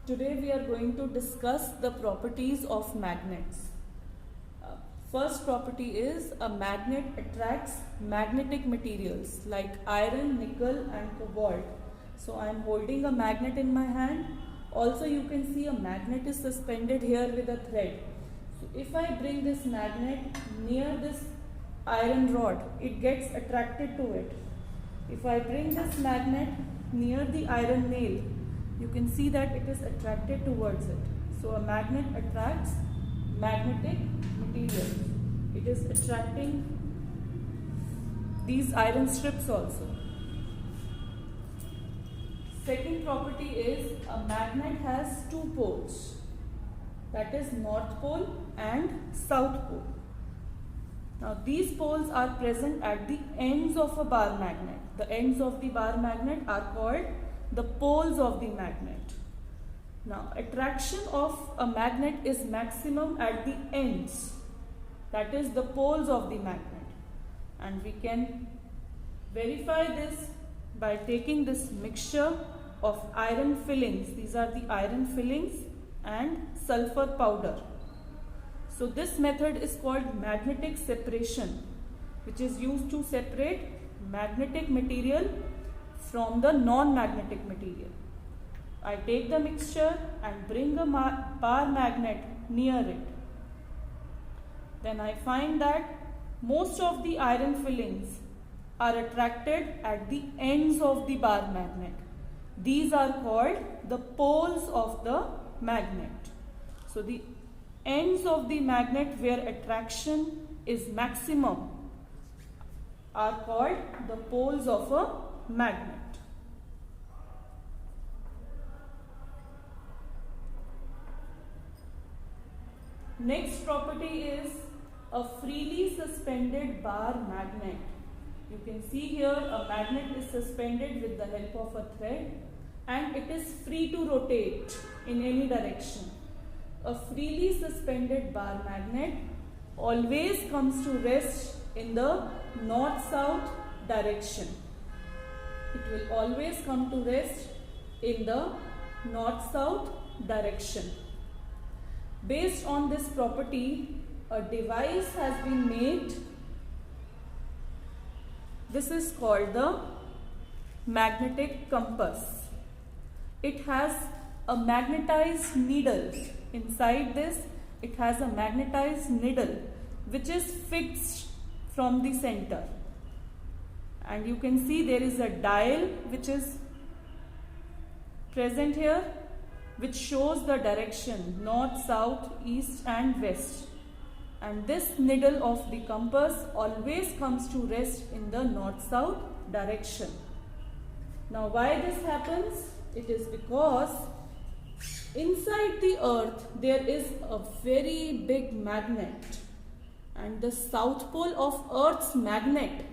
Today we are going to discuss the properties of magnets. First property is a magnet attracts magnetic materials like iron, nickel and cobalt. So I am holding a magnet in my hand. Also you can see a magnet is suspended here with a thread. So if I bring this magnet near this iron rod, it gets attracted to it. If I bring this magnet near the iron nail, you can see that it is attracted towards it. So a magnet attracts magnetic material. It is attracting these iron strips also. Second property is a magnet has two poles, that is North Pole and South Pole. Now these poles are present at the ends of a bar magnet. The ends of the bar magnet are called the poles of the magnet. Now attraction of a magnet is maximum at the ends, that is the poles of the magnet, and we can verify this by taking this mixture of iron fillings. These are the iron fillings and sulfur powder. So this method is called magnetic separation, which is used to separate magnetic material from the non-magnetic material. I take the mixture and bring a bar magnet near it. Then I find that most of the iron fillings are attracted at the ends of the bar magnet. These are called the poles of the magnet. So the ends of the magnet where attraction is maximum are called the poles of a magnet. Next property is a freely suspended bar magnet. You can see here a magnet is suspended with the help of a thread and it is free to rotate in any direction. A freely suspended bar magnet always comes to rest in the north-south direction. It will always come to rest in the north-south direction. Based on this property, a device has been made. This is called the magnetic compass. It has a magnetized needle. Inside this, it has a magnetized needle which is fixed from the center. And you can see there is a dial which is present here, which shows the direction north, south, east and west. And this needle of the compass always comes to rest in the north-south direction. Now why this happens? It is because inside the earth there is a very big magnet, and the south pole of earth's magnet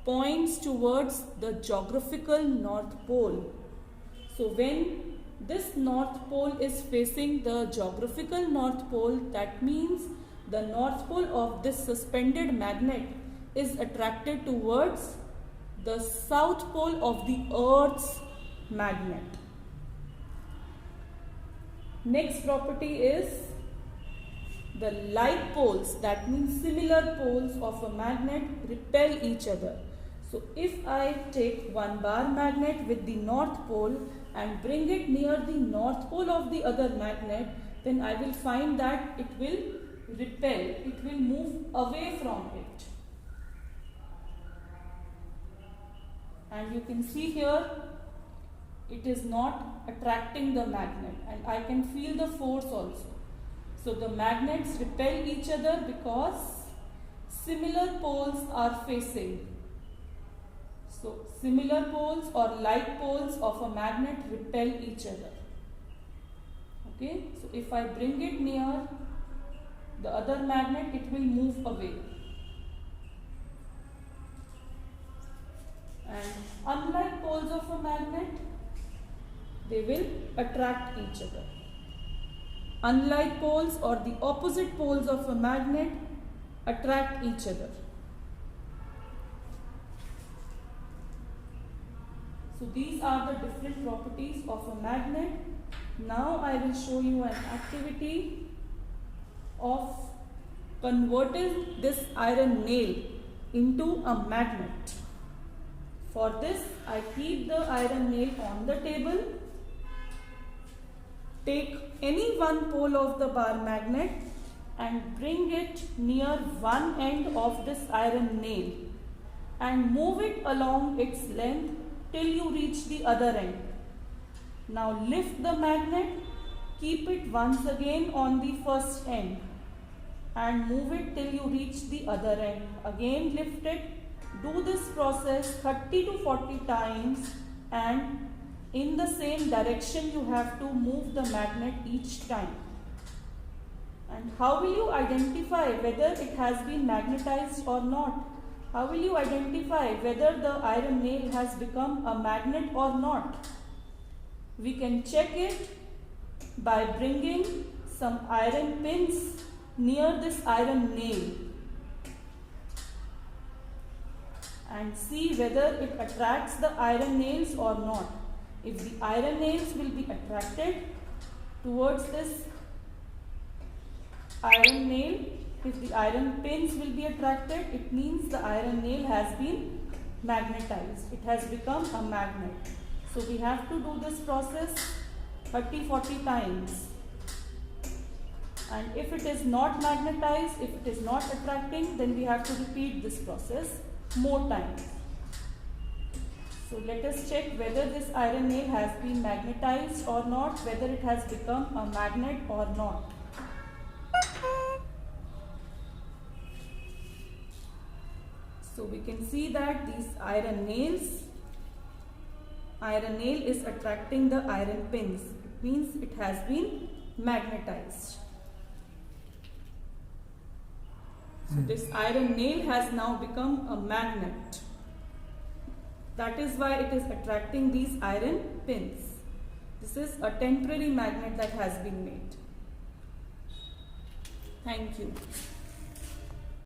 points towards the geographical north pole. So when this north pole is facing the geographical north pole, that means the north pole of this suspended magnet is attracted towards the south pole of the earth's magnet. Next property is the like poles, that means similar poles of a magnet repel each other. So if I take one bar magnet with the north pole and bring it near the north pole of the other magnet, then I will find that it will repel, it will move away from it. And you can see here it is not attracting the magnet, and I can feel the force also. So the magnets repel each other because similar poles are facing. So similar poles or like poles of a magnet repel each other. Okay, so if I bring it near the other magnet, it will move away. And unlike poles of a magnet, they will attract each other. Unlike poles or the opposite poles of a magnet attract each other. So these are the different properties of a magnet. Now I will show you an activity of converting this iron nail into a magnet. For this, I keep the iron nail on the table. Take any one pole of the bar magnet and bring it near one end of this iron nail and move it along its length till you reach the other end. Now lift the magnet, keep it once again on the first end and move it till you reach the other end. Again lift it. Do this process 30 to 40 times, and in the same direction you have to move the magnet each time. And how will you identify whether it has been magnetized or not? How will you identify whether the iron nail has become a magnet or not? We can check it by bringing some iron pins near this iron nail and see whether it attracts the iron nails or not. If the iron nails will be attracted towards this iron nail, if the iron pins will be attracted, it means the iron nail has been magnetized. It has become a magnet. So we have to do this process 30-40 times. And if it is not magnetized, if it is not attracting, then we have to repeat this process more times. So let us check whether this iron nail has been magnetized or not, whether it has become a magnet or not. So we can see that these iron nail is attracting the iron pins. It means it has been magnetized. So this iron nail has now become a magnet. That is why it is attracting these iron pins. This is a temporary magnet that has been made. Thank you.